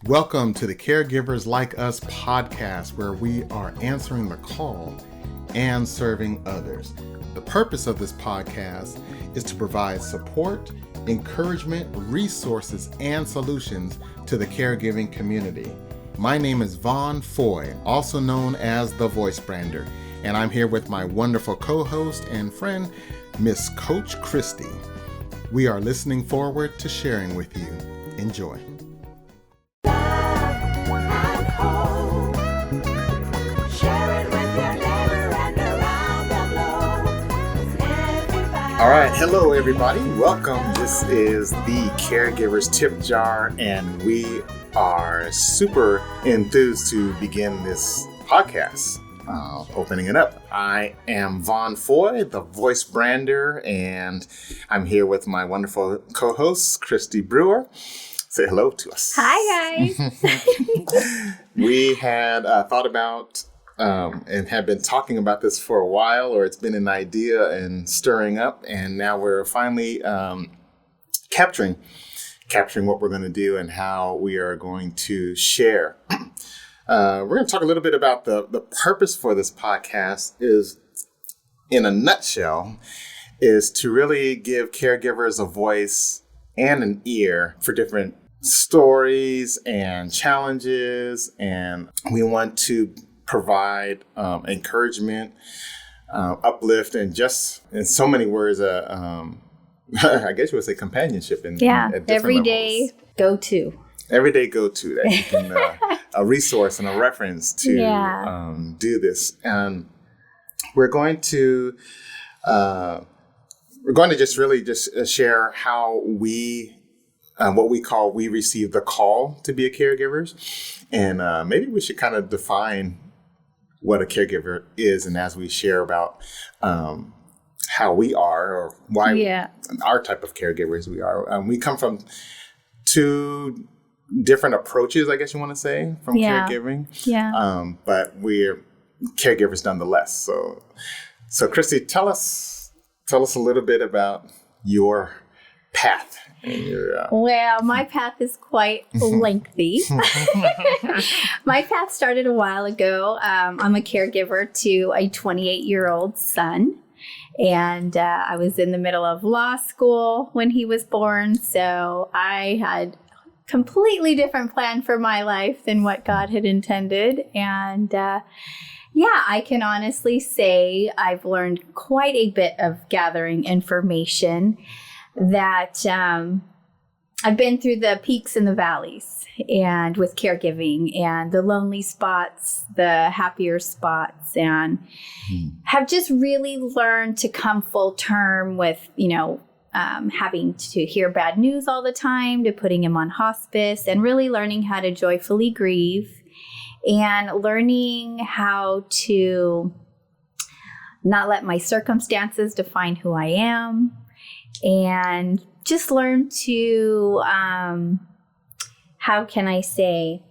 Welcome to the Caregivers Like Us podcast, where we are answering the call and serving others. The purpose of this podcast is to provide support, encouragement, resources, and solutions to the caregiving community. My name is Vaughn Foy, also known as the Voice Brander, and I'm here with my wonderful co-host and friend, Miss Coach Christy. We are listening forward to sharing with you. Enjoy. All right, hello everybody. Welcome. This is the Caregivers Tip Jar, and we are super enthused to begin this podcast. Opening it up. I am Vaughn Foy, the Voice Brander, and I'm here with my wonderful co-host, Christy Brewer. Say hello to us. Hi, guys. We had thought about and have been talking about this for a while, or it's been an idea and stirring up, and now we're finally capturing what we're going to do and how we are going to share. We're going to talk a little bit about the purpose for this podcast is, in a nutshell, is to really give caregivers a voice and an ear for different stories and challenges, and we want to provide encouragement, uplift, and just in so many words, I guess you would say companionship. Everyday go-to. Everyday go-to that you can, a resource and a reference to do this. And we're going to just really share how we, what we call, we receive the call to be a caregiver. And maybe we should kind of define what a caregiver is, and as we share about how we are, or why our type of caregivers we are. We come from two different approaches, I guess you want to say, from caregiving. But we're caregivers nonetheless. So Christy, tell us a little bit about your path. Well, my path is quite lengthy. My path started a while ago. I'm a caregiver to a 28-year-old son. And I was in the middle of law school when he was born. So I had a completely different plan for my life than what God had intended. And I can honestly say I've learned quite a bit of gathering information that I've been through the peaks and the valleys, and with caregiving, and the lonely spots, the happier spots, and have just really learned to come full term with, having to hear bad news all the time, to putting him on hospice, and really learning how to joyfully grieve, and learning how to not let my circumstances define who I am, and just learn to, how can I say,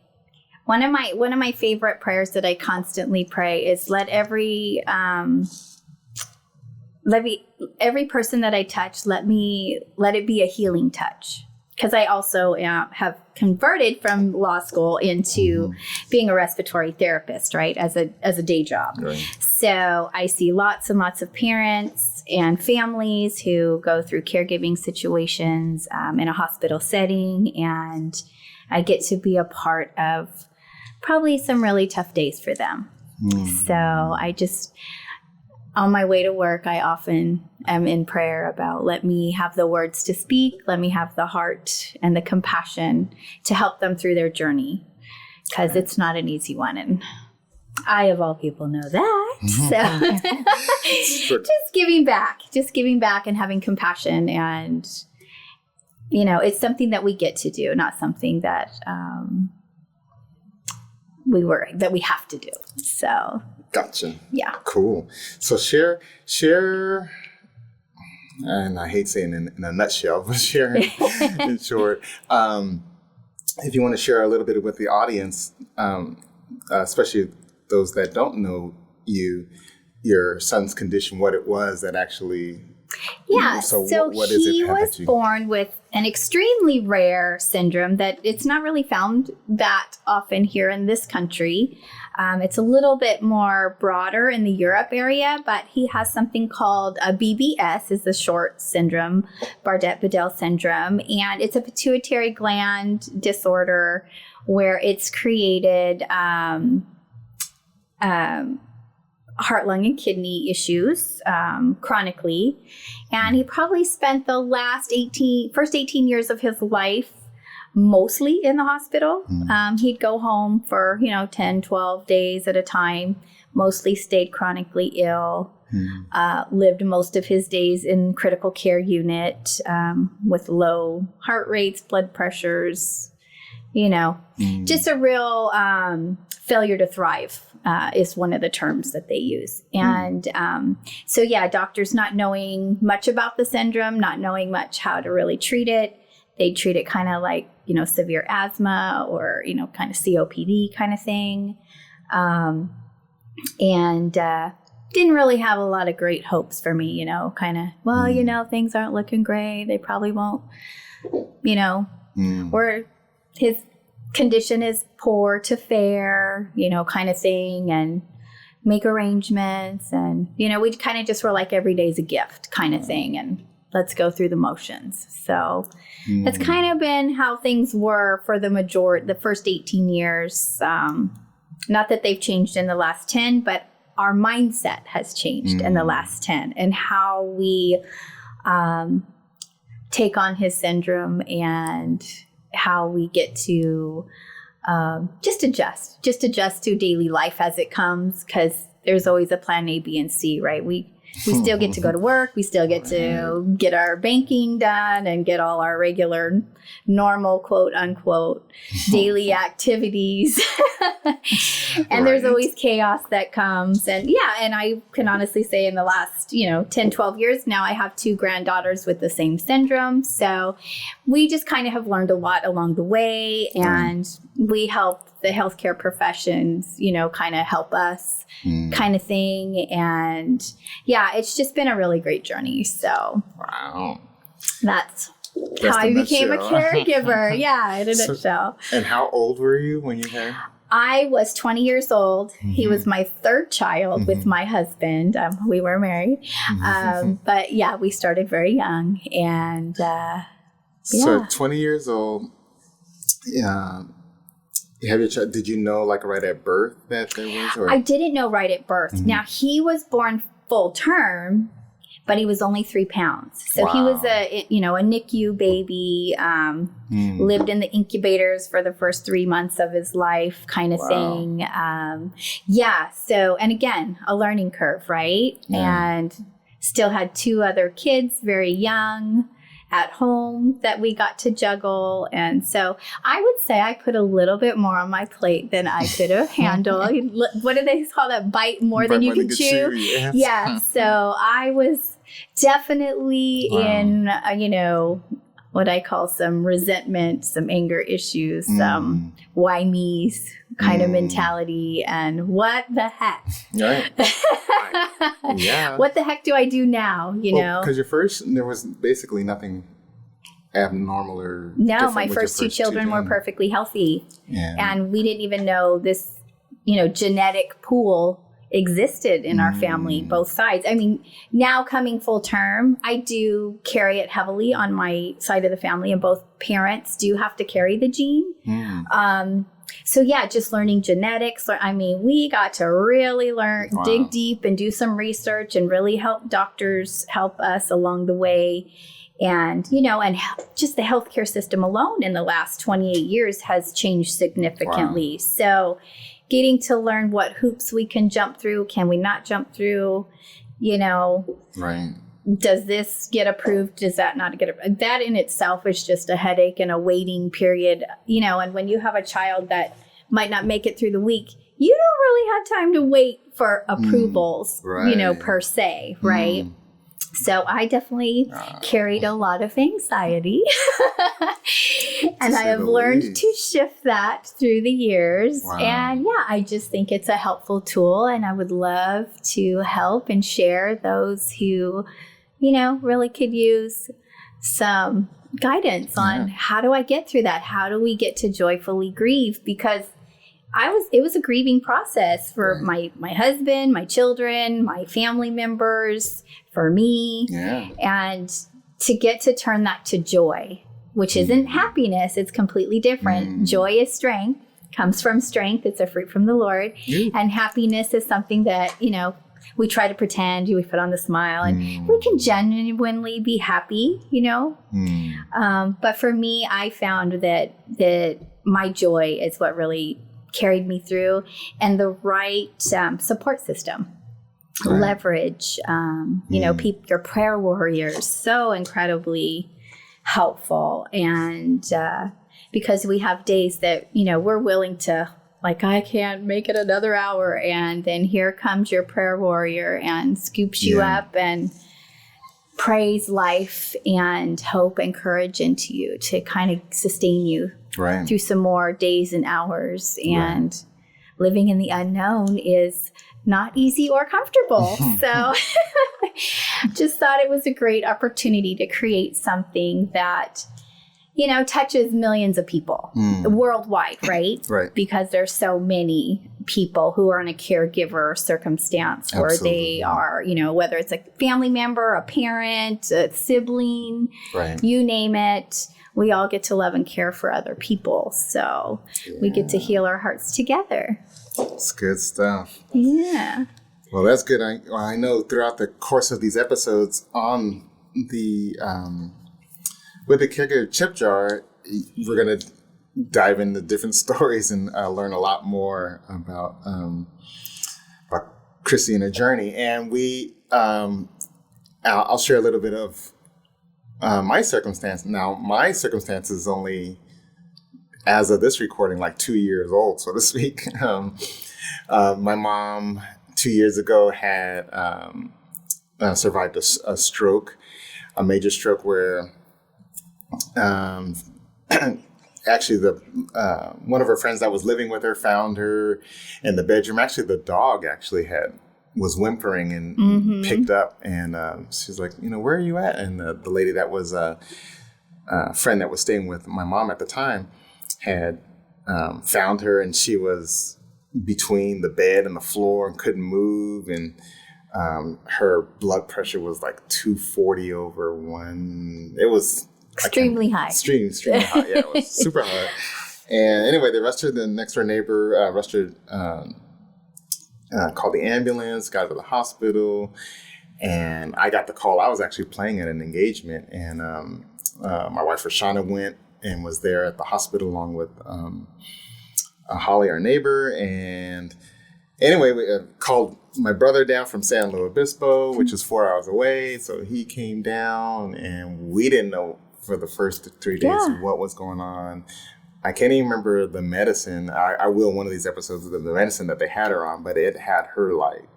one of my favorite prayers that I constantly pray is let every person that I touch, let it be a healing touch. Because I also have converted from law school into being a respiratory therapist, right, as a day job. Right. So I see lots and lots of parents and families who go through caregiving situations in a hospital setting, and I get to be a part of probably some really tough days for them. So I just, on my way to work, I often am in prayer about, let me have the words to speak, let me have the heart and the compassion to help them through their journey, because it's not an easy one. And I, of all people, know that. So just giving back and having compassion. And, it's something that we get to do, not something that we have to do. So. Gotcha. Yeah. Cool. So share, and I hate saying in a nutshell, but share in short. If you want to share a little bit with the audience, especially those that don't know your son's condition, what it was that actually. Yeah. So what is it? He was born with an extremely rare syndrome that it's not really found that often here in this country. It's a little bit more broader in the Europe area, but he has something called a BBS, is the short syndrome, Bardet-Biedl syndrome. And it's a pituitary gland disorder where it's created heart, lung, and kidney issues chronically. And he probably spent the first 18 years of his life mostly in the hospital. He'd go home for, 10, 12 days at a time, mostly stayed chronically ill, lived most of his days in critical care unit with low heart rates, blood pressures, just a real failure to thrive is one of the terms that they use. And doctors not knowing much about the syndrome, not knowing much how to really treat it. They treat it kind of like, severe asthma or, kind of COPD kind of thing. Didn't really have a lot of great hopes for me, things aren't looking great. They probably won't, or his condition is poor to fair, kind of thing, and make arrangements. And, we kind of just were like, every day's a gift kind of thing. And let's go through the motions. So that's kind of been how things were for the first 18 years. Not that they've changed in the last 10, but our mindset has changed in the last 10, and how we take on his syndrome and how we get to just adjust to daily life as it comes, because there's always a plan A, B, and C, right? We still get to go to work. We still get to get our banking done and get all our regular, normal, quote unquote, daily activities. And there's always chaos that comes. And and I can honestly say in the last, 10, 12 years now, I have 2 granddaughters with the same syndrome. So we just kind of have learned a lot along the way, and we help the healthcare professions, kind of help us kind of thing. And it's just been a really great journey. So wow, that's how I became a caregiver. In a nutshell. And how old were you when you had? I was 20 years old. He was my 3rd child with my husband. We were married. But we started very young. And So 20 years old. Yeah. Did you know right at birth that there was? Or? I didn't know right at birth. Now, he was born full term, but he was only 3 pounds. So he was a NICU baby, lived in the incubators for the first 3 months of his life kind of thing. So, and again, a learning curve, right? And still had 2 other kids, very young, at home that we got to juggle. And so I would say I put a little bit more on my plate than I could have handled. What do they call that? Bite more than you can chew? So I was definitely in, what I call some resentment, some anger issues, some why me's kind of mentality, and what the heck? Right. What the heck do I do now? Because there was basically nothing abnormal or no. My first 2 children were perfectly healthy, and we didn't even know this, genetic pool existed in our family, both sides. I mean, now coming full term, I do carry it heavily on my side of the family, and both parents do have to carry the gene. So just learning genetics. I mean, we got to really dig deep and do some research and really help doctors help us along the way. And, and just the healthcare system alone in the last 28 years has changed significantly. So getting to learn what hoops we can jump through, can we not jump through, Right. Does this get approved? Does that not get approved? That in itself is just a headache and a waiting period, and when you have a child that might not make it through the week, you don't really have time to wait for approvals, per se, right? So I definitely carried a lot of anxiety and I have learned to shift that through the years. And I just think it's a helpful tool, and I would love to help and share those who, really could use some guidance on how do I get through that? How do we get to joyfully grieve? Because it was a grieving process for my husband, my children, my family members, for me. Yeah. And to get to turn that to joy, which isn't happiness, it's completely different. Joy is strength, comes from strength. It's a fruit from the Lord. And happiness is something that, we try to pretend, we put on the smile, and we can genuinely be happy, But for me, I found that my joy is what really carried me through, and the right support system. Leverage, your prayer warriors, so incredibly helpful. And because we have days that, we're willing to, like, I can't make it another hour. And then here comes your prayer warrior and scoops you up and prays life and hope and courage into you to kind of sustain you through some more days and hours. And living in the unknown is not easy or comfortable. So just thought it was a great opportunity to create something that, touches millions of people worldwide, right? Right. Because there's so many people who are in a caregiver circumstance where they are, whether it's a family member, a parent, a sibling, you name it. We all get to love and care for other people. So we get to heal our hearts together. It's good stuff. Yeah. Well, that's good. I know throughout the course of these episodes on the with the Caregiver Chip Jar, we're going to dive into different stories and learn a lot more about Chrissy and her journey. And I'll share a little bit of my circumstance. Now, my circumstance is only, as of this recording, like 2 years old, so to speak. My mom 2 years ago had survived a stroke, a major stroke where actually one of her friends that was living with her found her in the bedroom. Actually, the dog was whimpering and picked up, and she's like, where are you at? And the lady that was a friend that was staying with my mom at the time had found her, and she was between the bed and the floor and couldn't move, and her blood pressure was like 240 over 1. It was extremely high. Extremely high. Yeah, it was super high. And anyway, the next door neighbor called the ambulance, got to the hospital, and I got the call. I was actually playing at an engagement, and my wife Rashana went and was there at the hospital along with Holly, our neighbor. And anyway, we called my brother down from San Luis Obispo, which is 4 hours away. So he came down, and we didn't know for the first 3 days what was going on. I can't even remember the medicine. I will one of these episodes of the medicine that they had her on, but it had her like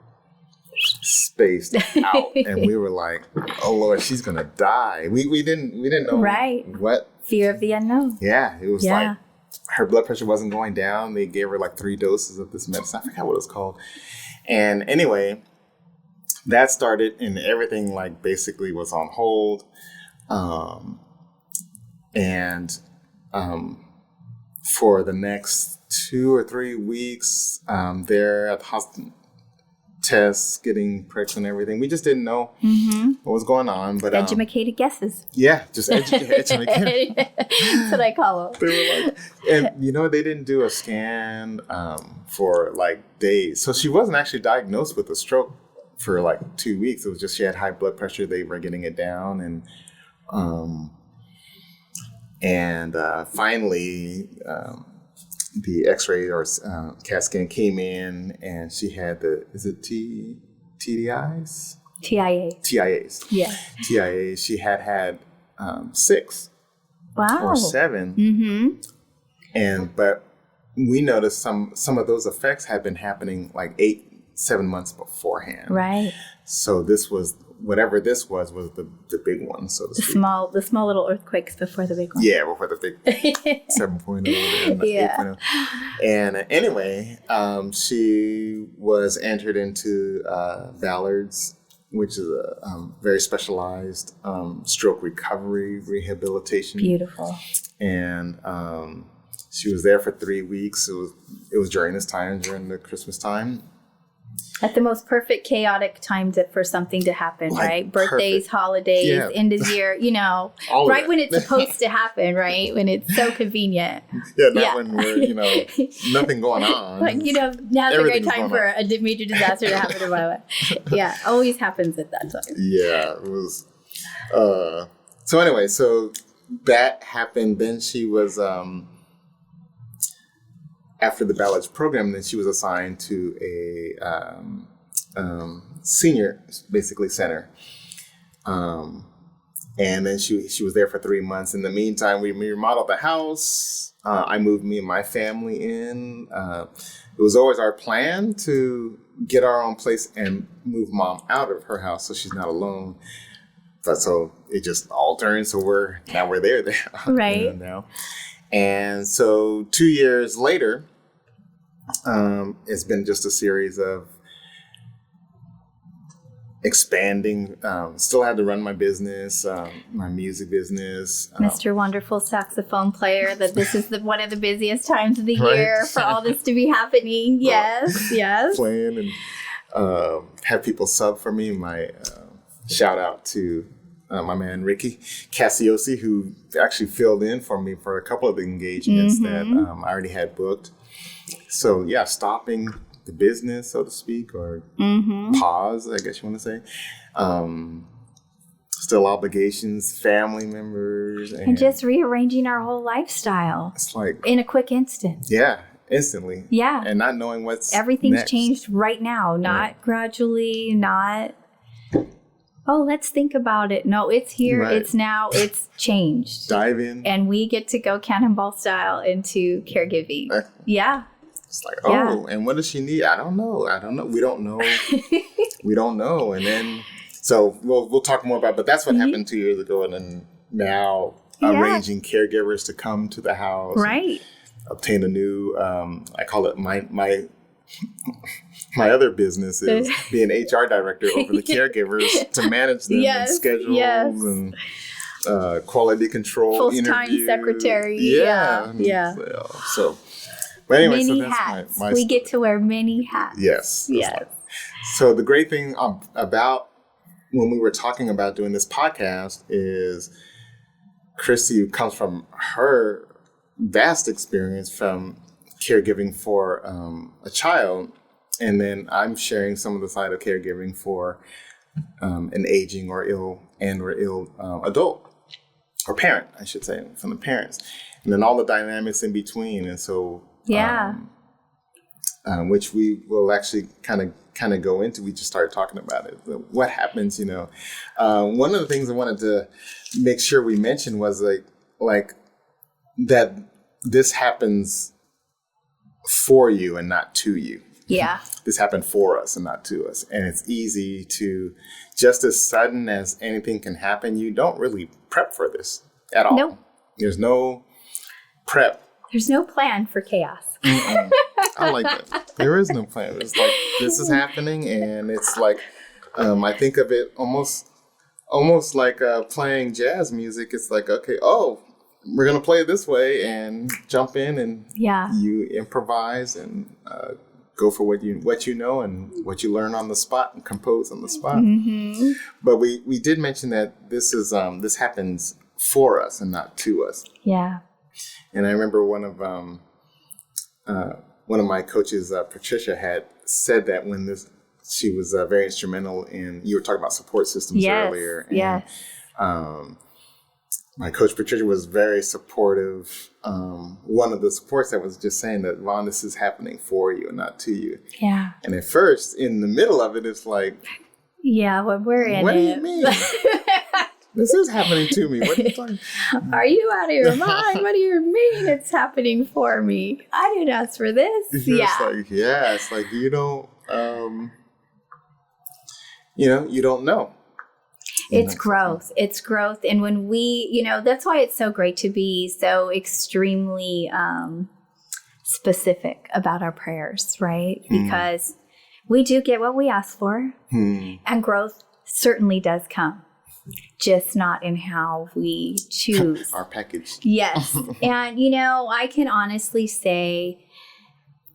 spaced out, and we were like, "Oh Lord, she's gonna die." We didn't know what fear of the unknown. Yeah, it was like her blood pressure wasn't going down. They gave her like 3 doses of this medicine. I forgot what it was called. And anyway, that started, and everything like basically was on hold. For the next 2 or 3 weeks, they're at the hospital, tests, getting pregnant and everything. We just didn't know what was going on. But educated guesses. Yeah, just educated. That's what I call them. They were like, and they didn't do a scan for like days. So she wasn't actually diagnosed with a stroke for like 2 weeks. It was just she had high blood pressure. They were getting it down, and finally, the X-ray or CAT scan came in, and she had TIAs? TIAs. Yeah. TIAs. She had 6. Wow. Or 7. But we noticed some of those effects had been happening like 7 months beforehand. Right. So this was, whatever this was the big one, so to speak. The small little earthquakes before the big one. Yeah, before the big 7.0 and 8.0. And anyway, she was entered into Ballard's which is a very specialized stroke recovery rehabilitation. Beautiful. And she was there for 3 weeks. It was during this time, during the Christmas time. At the most perfect chaotic time for something to happen, Like, right? Birthdays, perfect. holidays, Yeah. end of year, All of right that. when it's supposed to happen, right? When it's so convenient. Yeah, not when we're, nothing going on. Like, now's a great Everything's time going for a major disaster to happen in my life. Yeah, always happens at that time. Yeah, it was. So anyway, so that happened. Then she was, after the Ballage program, then she was assigned to a senior, basically, center. And then she was there for 3 months. In the meantime, we remodeled the house. I moved me and my family in. It was always our plan to get our own place and move Mom out of her house so she's not alone. But so it just all turned. So we're there Right. now. And so 2 years later, it's been just a series of expanding. Still had to run my business, my music business. Mr. Wonderful saxophone player, that this is one of the busiest times of the Right. year for all this to be happening. Yes, yes. Playing and have people sub for me. My shout out to my man Ricky Cassiosi, who actually filled in for me for a couple of the engagements that I already had booked. So yeah, stopping the business, so to speak, or pause, I guess you want to say. Still obligations, family members, And just rearranging our whole lifestyle it's like in a quick instant. yeah, instantly. Yeah. And not knowing what's Everything's next. changed right now, not gradually, not, oh, let's think about it. No, it's here, Right. it's now, it's changed. Dive in. And we get to go cannonball style into caregiving. Yeah. It's like, Yeah. oh, and what does she need? I don't know. We don't know. We don't know. And then, so we'll talk more about, but that's what happened 2 years ago. And then now arranging caregivers to come to the house. Right. Obtain a new, I call it my other business is being HR director over the caregivers to manage them and schedules and quality control Full-time interviews. secretary. Yeah. Yeah. So, but anyway, Many so that's hats. my We get to wear many hats. Yes. Yes. So the great thing about when we were talking about doing this podcast is Christy, who comes from her vast experience from caregiving for a child, and then I'm sharing some of the side of caregiving for an aging or ill adult or parent, I should say, from the parents, and then all the dynamics in between, and so. Yeah. Which we will actually kind of go into. We just started talking about it. What happens, one of the things I wanted to make sure we mentioned was like that this happens for you and not to you. Yeah. This happened for us and not to us. And it's easy to, just as sudden as anything can happen, you don't really prep for this at all. Nope. There's no prep. There's no plan for chaos. I like that. There is no plan. It's like, this is happening, and it's like, I think of it almost like playing jazz music. It's like, okay, we're going to play it this way, and jump in, and you improvise and go for what you know and what you learn on the spot and compose on the spot. Mm-hmm. But we did mention that this happens for us and not to us. Yeah. And I remember one of my coaches, Patricia, had said that when she was very instrumental in, you were talking about support systems earlier. And, my coach, Patricia, was very supportive. One of the supports that was just saying that, Vaughn, this is happening for you and not to you. Yeah. And at first, in the middle of it, it's like, yeah, well, we're in what it. do you mean? This is happening to me. What are you talking about? Are you out of your mind? What do you mean it's happening for me? I didn't ask for this. It's like you don't, you don't know. It's growth. It's growth. And when we, that's why it's so great to be so extremely specific about our prayers, right? Because we do get what we ask for, and growth certainly does come, just not in how we choose. Our package. Yes. And, I can honestly say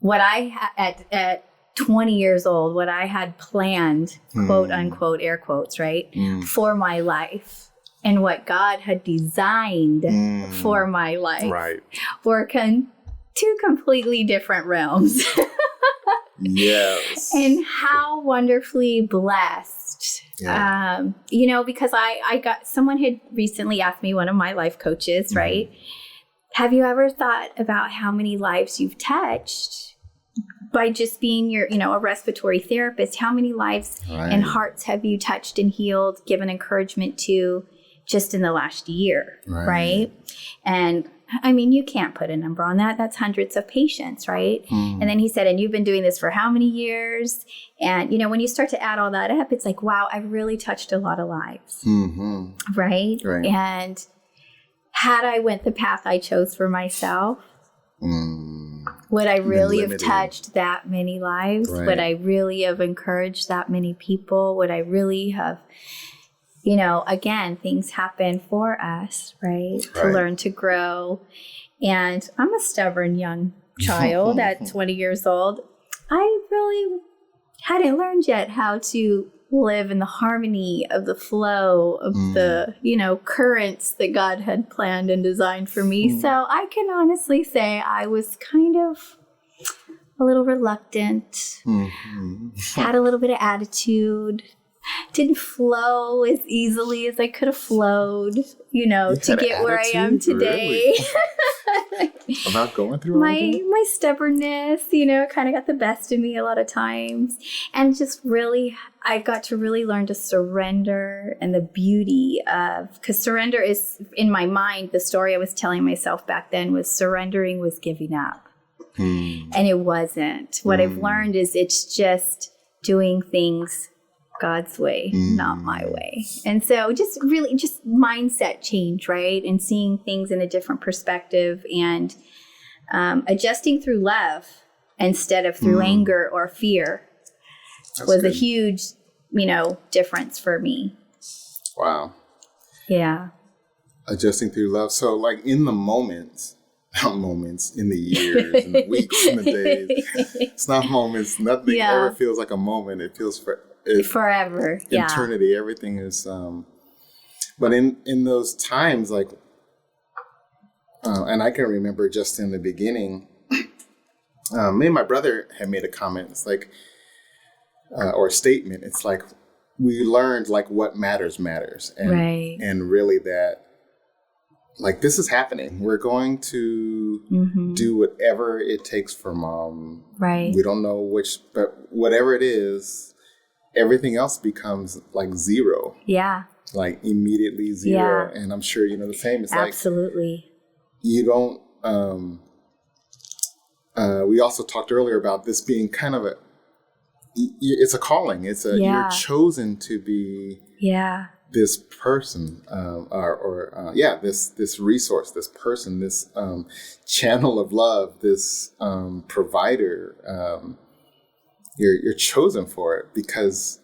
what at 20 years old, what I had planned, quote unquote, air quotes, right, for my life and what God had designed for my life were two completely different realms. Yes. And how wonderfully blessed. Yeah. Because someone had recently asked me, one of my life coaches, right? Have you ever thought about how many lives you've touched by just being a respiratory therapist? How many lives and hearts have you touched and healed, given encouragement to just in the last year, right? And I mean, you can't put a number on that. That's hundreds of patients, right? And then he said, and you've been doing this for how many years? And, when you start to add all that up, it's like, wow, I've really touched a lot of lives, right? And had I went the path I chose for myself, would I really have touched that many lives? Would I really have encouraged that many people? Would I really have... again, things happen for us, right? To learn to grow. And I'm a stubborn young child at 20 years old. I really hadn't learned yet how to live in the harmony of the flow of the, currents that God had planned and designed for me. So I can honestly say I was kind of a little reluctant, had a little bit of attitude, didn't flow as easily as I could have flowed, to get where I am today. Really? About going through my stubbornness, kind of got the best of me a lot of times. And just really, I got to really learn to surrender, and the beauty of, because surrender is, in my mind, the story I was telling myself back then was surrendering was giving up. And it wasn't. What I've learned is it's just doing things God's way, not my way. And so just mindset change, right? And seeing things in a different perspective, and adjusting through love instead of through anger or fear was a huge, difference for me. Wow. Yeah. Adjusting through love. So like in the moments, not moments, in the years and the weeks and the days, it's not moments. Nothing ever feels like a moment. It feels forever. Eternity. Everything is but in those times, like and I can remember just in the beginning, me and my brother had made a comment. It's like or a statement. It's like we learned like what matters, and and really that like this is happening. We're going to do whatever it takes for Mom. Right. We don't know which, but whatever it is, everything else becomes like zero. Yeah. Like immediately zero. Yeah. And I'm sure the same. It's absolutely. Like you don't we also talked earlier about this being kind of it's a calling. It's you're chosen to be this person this resource, this person, this channel of love, this provider. You're chosen for it because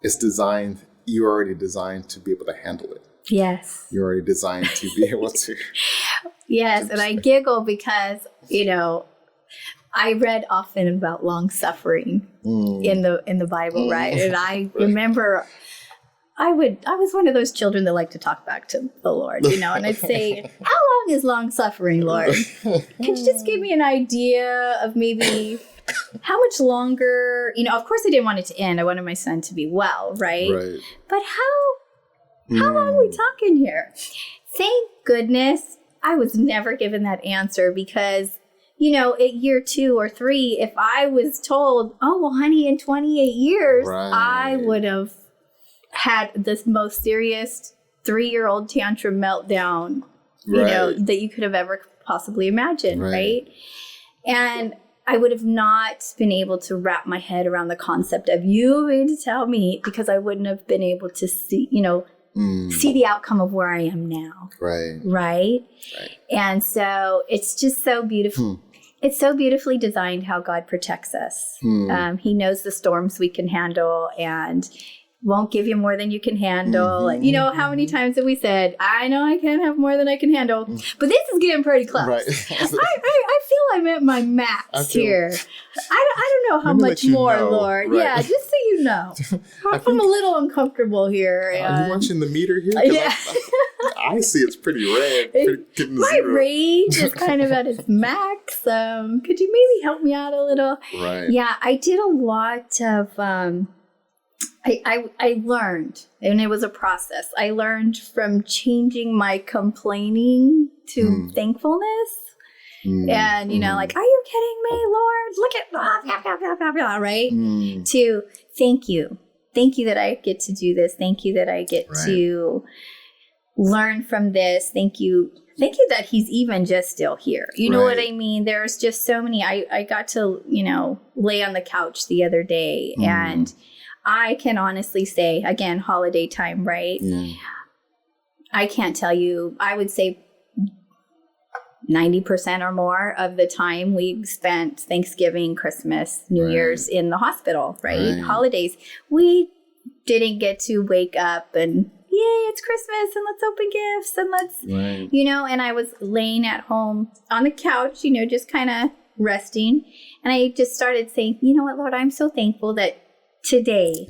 it's designed. You're already designed to be able to handle it. Yes. You're already designed to be able to. Yes, and I giggle because I read often about long suffering in the Bible, right? And I remember I was one of those children that like to talk back to the Lord, and I'd say, "How long is long suffering, Lord? Could you just give me an idea of maybe?" How much longer, of course I didn't want it to end. I wanted my son to be well, right? But how long are we talking here? Thank goodness I was never given that answer because, at year 2 or 3, if I was told, oh, well, honey, in 28 years, I would have had the most serious 3-year-old tantrum meltdown, that you could have ever possibly imagined, right? And I would have not been able to wrap my head around the concept of you going to tell me, because I wouldn't have been able to see, see the outcome of where I am now. Right. And so it's just so beautiful. It's so beautifully designed how God protects us. He knows the storms we can handle, and won't give you more than you can handle. You know, how many times have we said, I know I can't have more than I can handle, but this is getting pretty close. Right. I feel I'm at my max here. I don't know how much more, Lord. Right. Yeah, just so you know. I'm a little uncomfortable here. Are you watching the meter here? Yeah. I see it's pretty red. My rage is kind of at its max. Could you maybe help me out a little? Right. Yeah, I did a lot of... I learned, and it was a process. I learned from changing my complaining to thankfulness. And, you know, like, are you kidding me, Lord? Look at, blah, blah, blah, right? To thank you. Thank you that I get to do this. Thank you that I get to learn from this. Thank you. Thank you that he's even just still here. You know what I mean? There's just so many. I got to, you know, lay on the couch the other day and I can honestly say, again, holiday time, right? I can't tell you, I would say 90% or more of the time we spent Thanksgiving, Christmas, New Year's in the hospital, right? Holidays. We didn't get to wake up and, yay, it's Christmas and let's open gifts and let's, you know, and I was laying at home on the couch, you know, just kind of resting. And I just started saying, you know what, Lord, I'm so thankful that today,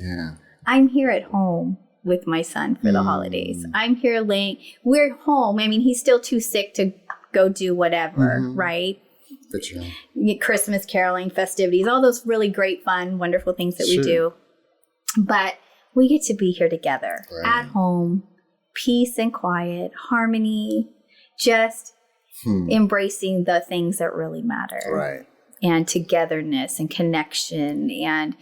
I'm here at home with my son for the holidays. I'm here we're home. I mean, he's still too sick to go do whatever, right? Christmas caroling, festivities, all those really great, fun, wonderful things that we do. But we get to be here together at home, peace and quiet, harmony, just embracing the things that really matter. And togetherness and connection and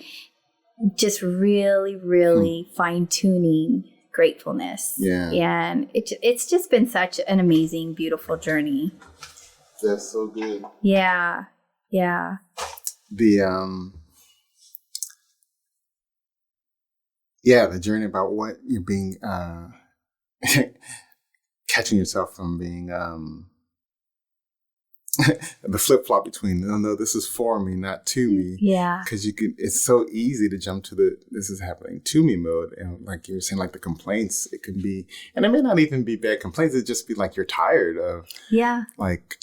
just really, really fine-tuning gratefulness. And it's just been such an amazing, beautiful journey. That's so good. Yeah. The journey about what you're being, catching yourself from being, the flip-flop between, no, this is for me, not to me. Because it's so easy to jump to this is happening to me mode. And like you were saying, like the complaints, it can be, and it may not even be bad complaints. It just be like, you're tired of, like,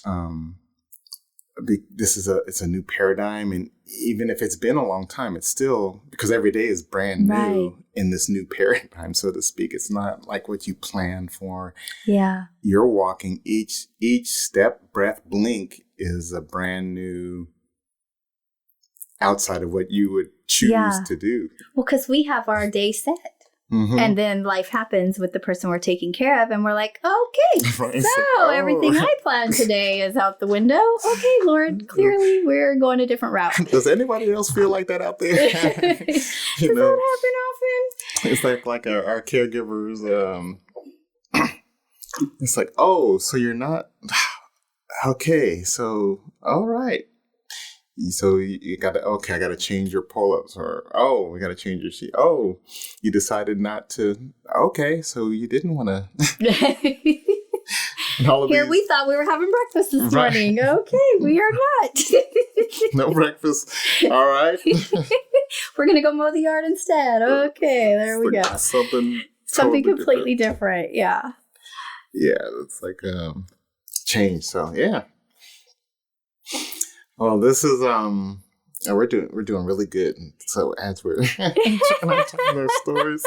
it's a new paradigm. And even if it's been a long time, it's still, because every day is brand new in this new paradigm, so to speak. It's not like what you planned for. You're walking each step, breath, blink is a brand new outside of what you would choose to do. Well, because we have our day set. And then life happens with the person we're taking care of. And we're like, okay, so everything I planned today is out the window. Okay, Lord, clearly we're going a different route. Does anybody else feel like that out there? Does that happen often? It's like our caregivers. It's like, oh, so you're not... Okay, so, all right. So you got to, I got to change your pull-ups, or, we got to change your sheet. Oh, you decided not to. Okay, so you didn't want to. Here, we thought we were having breakfast this morning. Okay, we are not. No breakfast. All right. We're going to go mow the yard instead. Okay, there we go. Something totally completely different. Yeah. Yeah, it's like change. So, yeah. Well, this is we're doing really good. So as we're telling our stories,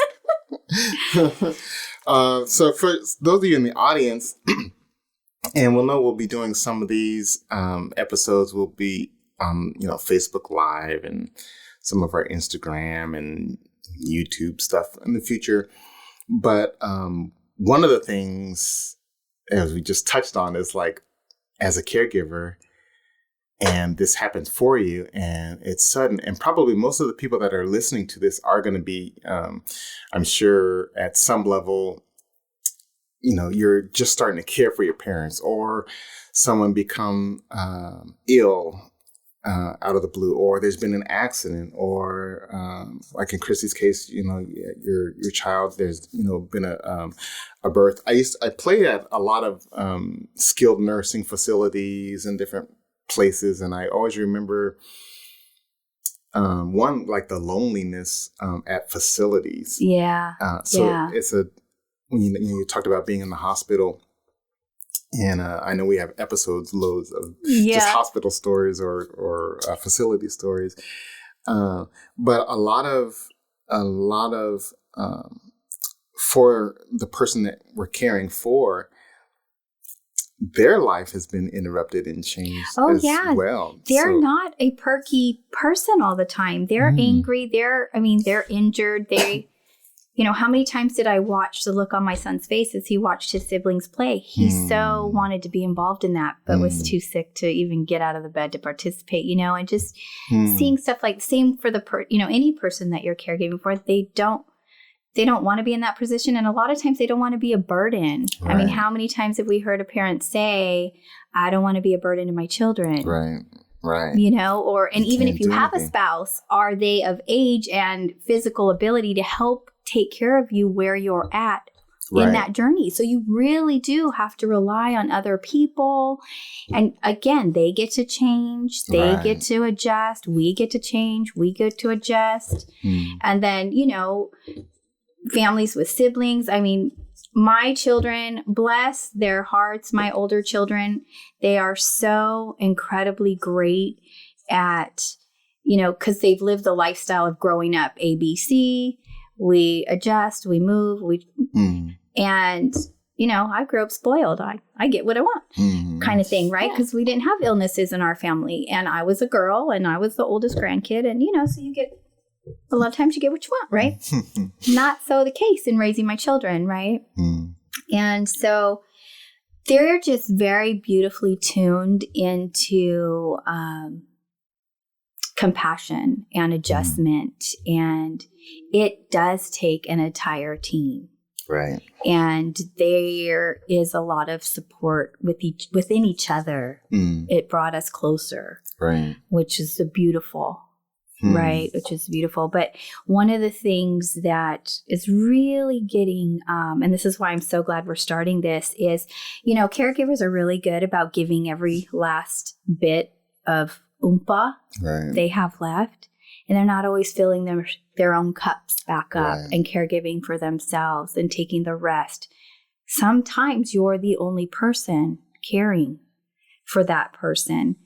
so for those of you in the audience, and we'll be doing some of these episodes. Will be Facebook Live and some of our Instagram and YouTube stuff in the future. But one of the things, as we just touched on, is like as a caregiver. And this happens for you, and it's sudden. And probably most of the people that are listening to this are going to be, I'm sure, at some level, you're just starting to care for your parents, or someone become ill out of the blue, or there's been an accident, or like in Chrissy's case, your child, there's been a birth. I played at a lot of skilled nursing facilities and different places, and I always remember one, like the loneliness at facilities. Yeah. It's when you talked about being in the hospital, and I know we have loads of just hospital stories or facility stories, but a lot of for the person that we're caring for, their life has been interrupted and changed as well. They're not a perky person all the time. They're angry. They're injured. They, how many times did I watch the look on my son's face as he watched his siblings play? He so wanted to be involved in that, but was too sick to even get out of the bed to participate, and just seeing stuff like same for any person that you're caregiving for, they don't want to be in that position. And a lot of times they don't want to be a burden. Right. I mean, how many times have we heard a parent say, I don't want to be a burden to my children. Right. Even if you have a spouse, are they of age and physical ability to help take care of you where you're at in that journey? So you really do have to rely on other people. And again, they get to change. They get to adjust. We get to change. We get to adjust. And then, families with siblings. I mean, my children, bless their hearts, my older children, they are so incredibly great at, because they've lived the lifestyle of growing up ABC. We adjust, we move, and, I grew up spoiled. I get what I want kind of thing, right? Because we didn't have illnesses in our family. And I was a girl and I was the oldest grandkid. And, so you get, a lot of times you get what you want, right? Not so the case in raising my children, right? And so they're just very beautifully tuned into compassion and adjustment. And it does take an entire team. Right. And there is a lot of support within each other. It brought us closer. Right. Which is beautiful. Right, which is beautiful. But one of the things that is really getting, and this is why I'm so glad we're starting this, is, caregivers are really good about giving every last bit of oompa they have left. And they're not always filling their own cups back up and caregiving for themselves and taking the rest. Sometimes you're the only person caring for that person.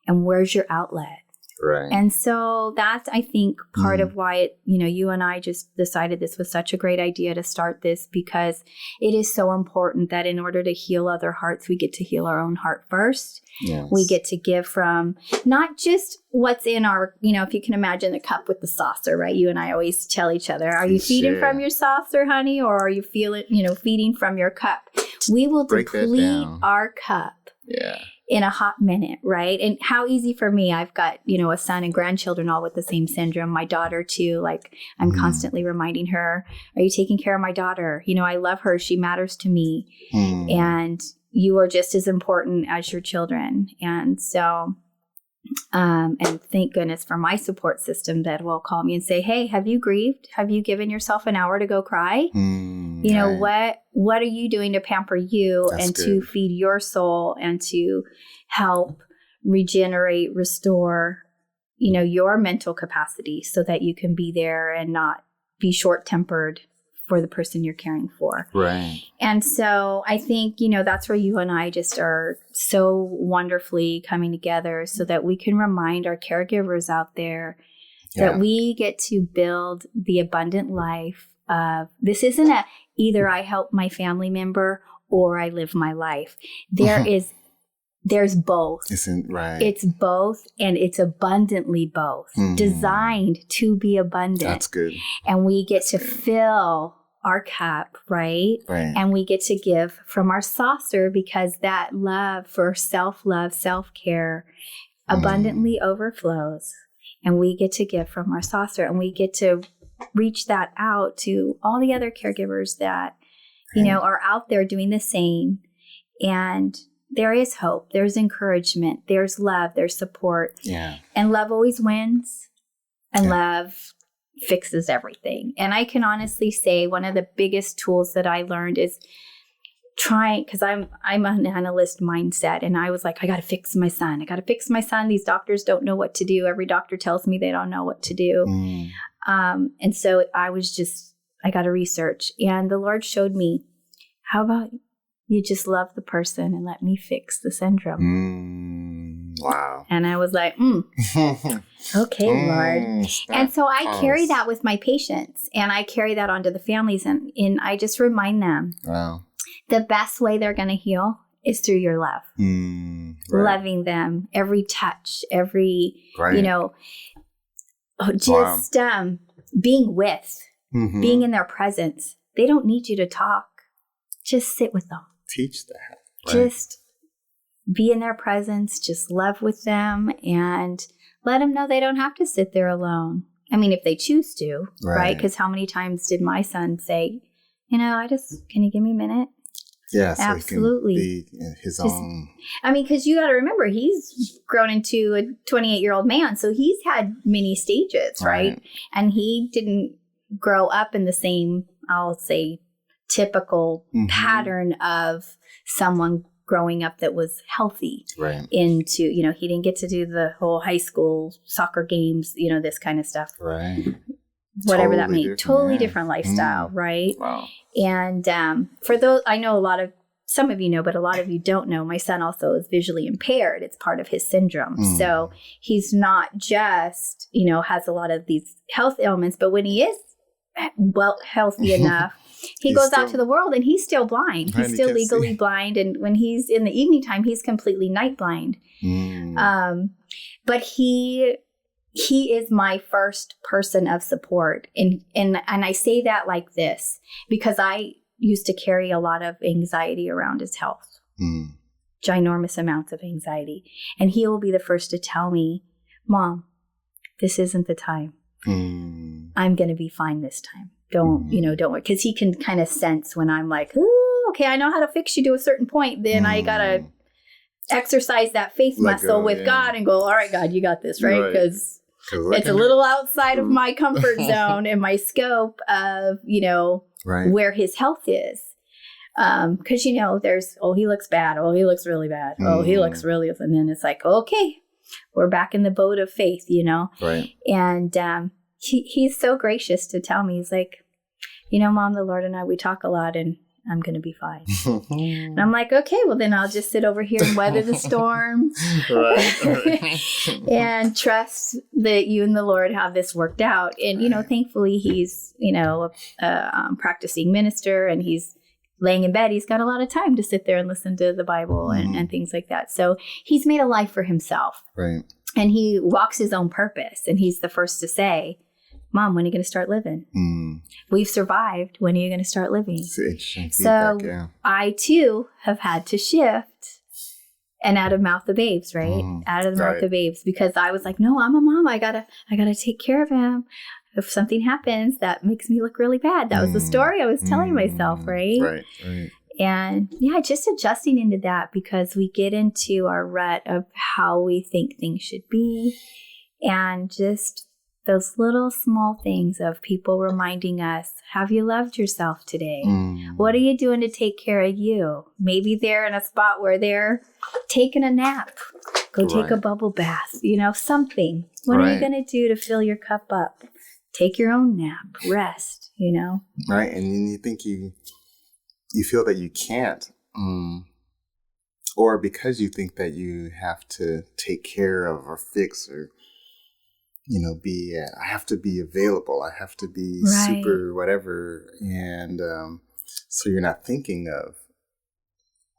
And where's your outlet? Right. And so that's, I think, part of why, you and I just decided this was such a great idea to start this, because it is so important that in order to heal other hearts, we get to heal our own heart first. Yes. We get to give from not just what's in our, if you can imagine a cup with the saucer, right? You and I always tell each other, are you feeding from your saucer, honey? Or are you feeding from your cup? We will deplete our cup. Yeah. In a hot minute, right? And how easy for me. I've got, a son and grandchildren all with the same syndrome. My daughter too. Like I'm constantly reminding her, are you taking care of my daughter? I love her. She matters to me. And you are just as important as your children. And so, and thank goodness for my support system that will call me and say, hey, have you grieved? Have you given yourself an hour to go cry? What are you doing to pamper you to feed your soul and to help regenerate, restore, your mental capacity so that you can be there and not be short-tempered for the person you're caring for. Right. And so I think, that's where you and I just are so wonderfully coming together so that we can remind our caregivers out there that we get to build the abundant life of, this isn't either I help my family member or I live my life. There's both. It's both, and it's abundantly both, designed to be abundant. That's good. And we get to fill our cup, right? And we get to give from our saucer, because that love for self-love, self-care abundantly overflows. And we get to give from our saucer, and we get to reach that out to all the other caregivers that, are out there doing the same. And there is hope. There's encouragement. There's love. There's support. Yeah. And love always wins. And love fixes everything. And I can honestly say one of the biggest tools that I learned is trying, because I'm an analyst mindset, and I was like, I got to fix my son. These doctors don't know what to do. Every doctor tells me they don't know what to do. And so I got to research, and the Lord showed me, how about you just love the person and let me fix the syndrome. Wow. And I was like, okay, Lord. And so I carry that with my patients, and I carry that onto the families, and I just remind them, the best way they're going to heal is through your love. Loving them, every touch, every, just being with, being in their presence. They don't need you to talk. Just sit with them. Teach that. Right? Just be in their presence, just love with them, and let them know they don't have to sit there alone. I mean, if they choose to, right? Because how many times did my son say, can you give me a minute? Yes, absolutely. So he can be his own. I mean, because you got to remember, he's grown into a 28-year-old man, so he's had many stages, right? And he didn't grow up in the same, I'll say, typical pattern of someone growing up that was healthy. Into, he didn't get to do the whole high school soccer games, this kind of stuff. Whatever that means. Totally different lifestyle, right? Wow. And for those, I know some of you know, but a lot of you don't know, my son also is visually impaired. It's part of his syndrome. So he's not just, has a lot of these health ailments, but when he is healthy enough, he goes out to the world and he's still blind. He's still legally blind. And when he's in the evening time, he's completely night blind. But he is my first person of support. And I say that like this, because I used to carry a lot of anxiety around his health, ginormous amounts of anxiety. And he will be the first to tell me, Mom, this isn't the time. I'm going to be fine this time. Don't worry. Because he can kind of sense when I'm like, oh, okay, I know how to fix you to a certain point. Then I got to exercise that faith muscle with God and go, all right, God, you got this, right? Because it's a little outside of my comfort zone and my scope of, where his health is. Because, there's, he looks bad. Oh, he looks really bad. Oh, he looks really, and then it's like, okay, we're back in the boat of faith, And he's so gracious to tell me, he's like, Mom, the Lord and I, we talk a lot, and I'm going to be fine. And I'm like, okay, well, then I'll just sit over here and weather the storm and trust that you and the Lord have this worked out. And, thankfully he's, a practicing minister, and he's laying in bed. He's got a lot of time to sit there and listen to the Bible and things like that. So he's made a life for himself. And he walks his own purpose. And he's the first to say, Mom, when are you going to start living? We've survived. When are you going to start living? So I, too, have had to shift and out of mouth of babes, right? Out of the mouth of babes. Because I was like, no, I'm a mom. I gotta take care of him. If something happens, that makes me look really bad. That was the story I was telling myself, right? And just adjusting into that, because we get into our rut of how we think things should be, and just those little small things of people reminding us, have you loved yourself today? What are you doing to take care of you? Maybe they're in a spot where they're taking a nap. Go take a bubble bath, something. What are you going to do to fill your cup up? Take your own nap, rest, Right. And then you think you feel that you can't, or because you think that you have to take care of or fix or, I have to be available. I have to be super whatever. And so you're not thinking of,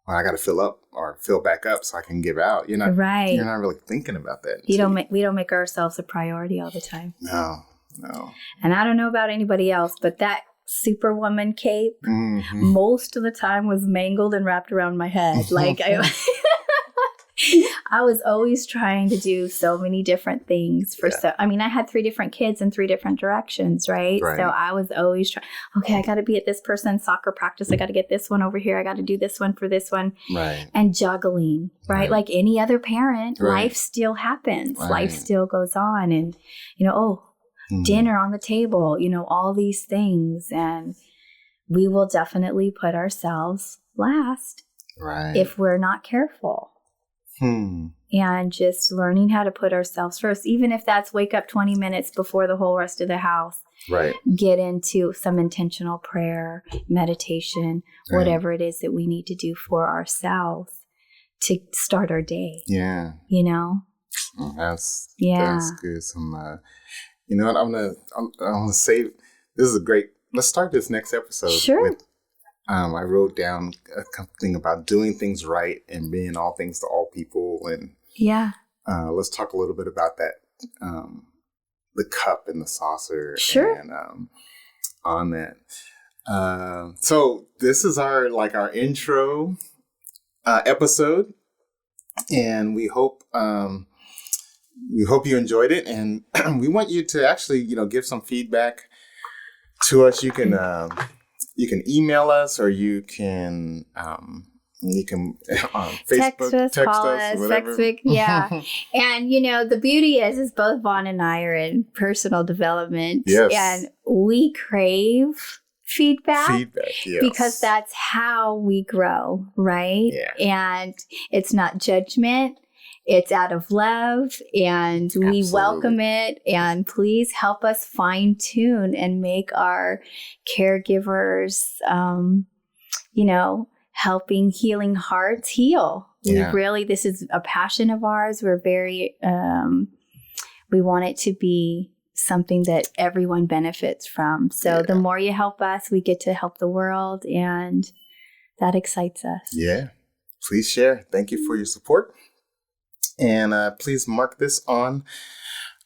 well, I got to fill up or fill back up so I can give out. You're not really thinking about that. We don't make ourselves a priority all the time. No. And I don't know about anybody else, but that Superwoman cape most of the time was mangled and wrapped around my head. Like I was always trying to do so many different things I had 3 different kids in 3 different directions, right? So I was always trying, okay, I got to be at this person's soccer practice. I got to get this one over here. I got to do this one for this one. And juggling, right? Like any other parent, life still happens. Life still goes on. And, dinner on the table, all these things. And we will definitely put ourselves last Right. if we're not careful. And just learning how to put ourselves first, even if that's wake up 20 minutes before the whole rest of the house. Right. Get into some intentional prayer, meditation, whatever it is that we need to do for ourselves to start our day. Yeah. You know? That's good. Some, you know what? I'm gonna say this is a great. Let's start this next episode. Sure. With, I wrote down something about doing things right and being all things to all people, and let's talk a little bit about that. The cup and the saucer. Sure. And on that. So this is our intro episode, and we hope you enjoyed it, and we want you to actually give some feedback to us. You can email us, or you can Facebook, text us, call us, Facebook, And the beauty is both Vaughn and I are in personal development, and we crave feedback, because that's how we grow, right? And it's not judgment. It's out of love, and we welcome it. And please help us fine tune and make our caregivers, helping healing hearts heal. This is a passion of ours. We're very, we want it to be something that everyone benefits from. So the more you help us, we get to help the world, and that excites us. Yeah. Please share. Thank you for your support. And please mark this on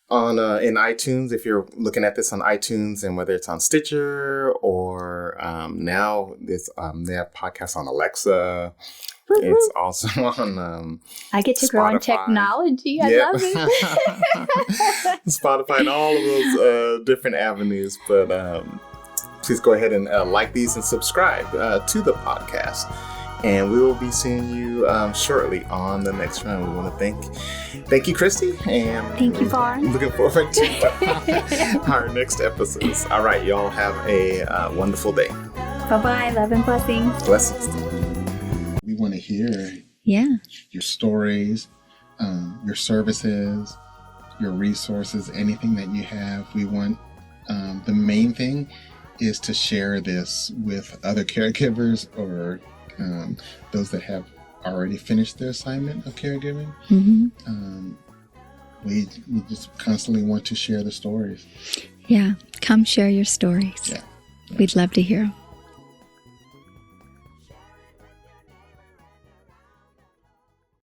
in iTunes if you're looking at this on iTunes, and whether it's on Stitcher or now this they have podcasts on Alexa. Woo-hoo. It's also on I get to grow in technology. I love it. Spotify and all of those different avenues. But please go ahead and like these and subscribe to the podcast. And we will be seeing you shortly on the next round. We want to thank you, Christy. And thank you, Vaughn. Looking forward to our next episodes. All right, y'all have a wonderful day. Bye-bye. Love and blessings. Blessings. We want to hear your stories, your services, your resources, anything that you have. We want the main thing is to share this with other caregivers or those that have already finished their assignment of caregiving. We just constantly want to share the stories. Yeah, come share your stories. We'd love to hear them.